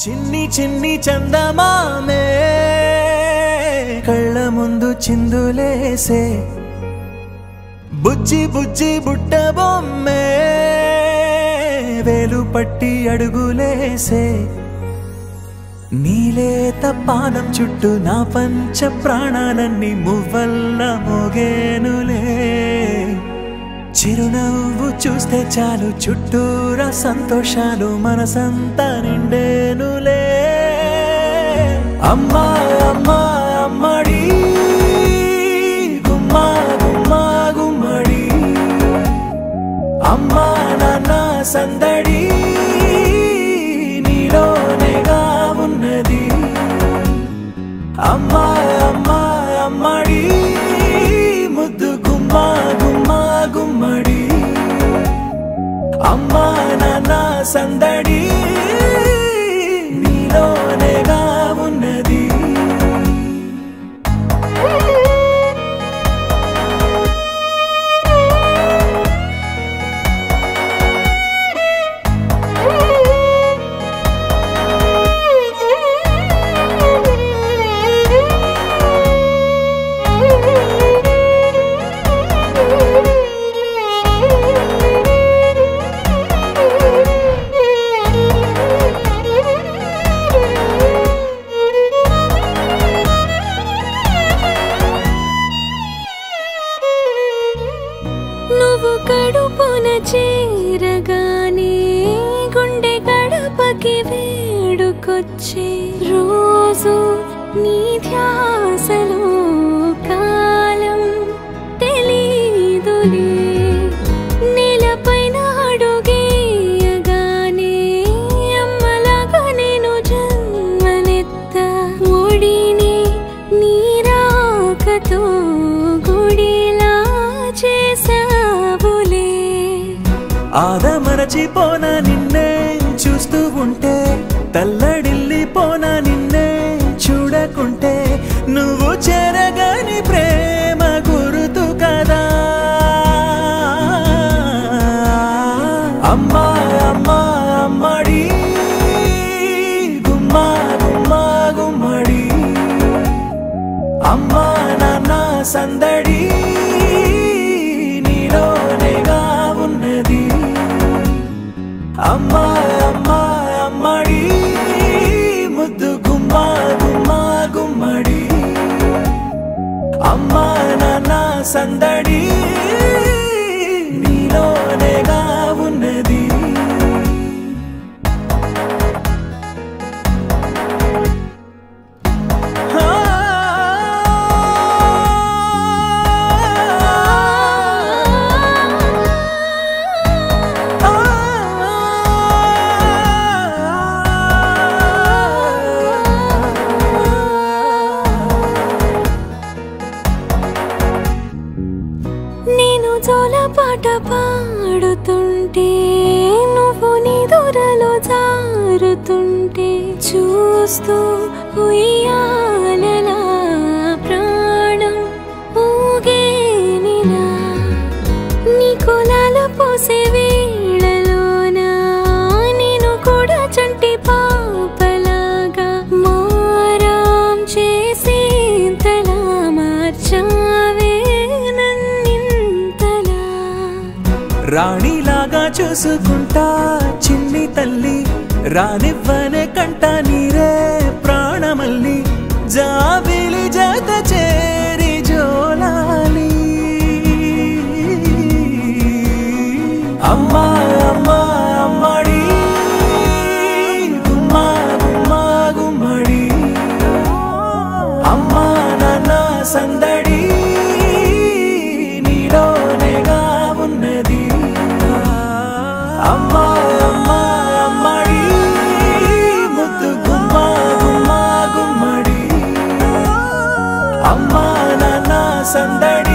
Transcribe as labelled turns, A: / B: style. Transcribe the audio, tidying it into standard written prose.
A: చిన్ని చిన్ని చందమామే కళ్ళ ముందు చిందులేసే బుజ్జి బుజ్జి బుట్ట బొమ్మే వేలు పట్టి అడుగులేసే నీలేత పానం చుట్టూ నా పంచ ప్రాణాలన్నీ మువ్వల్ల మోగేనులే చిరునవ్వు చూస్తే చాలు చుట్టూరా సంతోషాలు మనసంతా నిండేనులే అమ్మా అమ్మా అమ్మడి గుమ్మా గుమ్మా గుమ్మడి అమ్మా నాన్న సందడి నీలోనేగా ఉన్నది అమ్మా అమ్మా అమ్మడి ముద్దు గుమ్మా గుమ్మా గుమ్మడి అమ్మా నాన్న సందడి నీలోనేగా ఉన్నది
B: కడుపున చేరగానే గుండె గడపకి వేడుకొచ్చే రోజు నీ ధ్యాసలో కాలం తెలీదులే నేలపైన అడుగేయగానే అమ్మలాగా నేను జన్మనెత్త ఒడిని నీ రాకతో గుడిలా చేసా
A: ఆదమరచిపోనా నిన్నే చూస్తూ ఉంటే తల్లడిల్లిపోనా నిన్నే చూడకుంటే నువ్వు చెరగని ప్రేమ గురుతు కదా అమ్మా అమ్మా అమ్మడి గుమ్మా గుమ్మా గుమ్మడి అమ్మా నాన్న సందడి నీలోనేగా ఉన్నది అమ్మా అమ్మా అమ్మడి ముద్దు గుమ్మా గుమ్మా గుమ్మడి అమ్మా నాన్న సందడి నీలోనేగా ఉన్నది
B: నేను జోలపాట పాడుతుంటే నువ్వు నీ దూరలో జారుతుంటే చూస్తూ ఉయ్యాలలా ప్రాణం ఊగేనిలా నీ కులాల పోసే వేళలోనా నేను కూడా చంటి పాపలాగా మారాం చేసేంతలా మార్చావే
A: రాణిలాగా చూసుకుంటా చిన్ని తల్లి రానివ్వనే కంట నీరే ప్రాణమల్లి జాబిలి జత చేరి జోలాలి అమ్మా అమ్మా అమ్మడి గుమ్మా గుమ్మా గుమ్మడి అమ్మా నాన్న సందడి నీలోనేగా ఉన్నది అమ్మా అమ్మా అమ్మడి ముద్దు గుమ్మా గుమ్మా గుమ్మడి అమ్మా నాన్న సందడి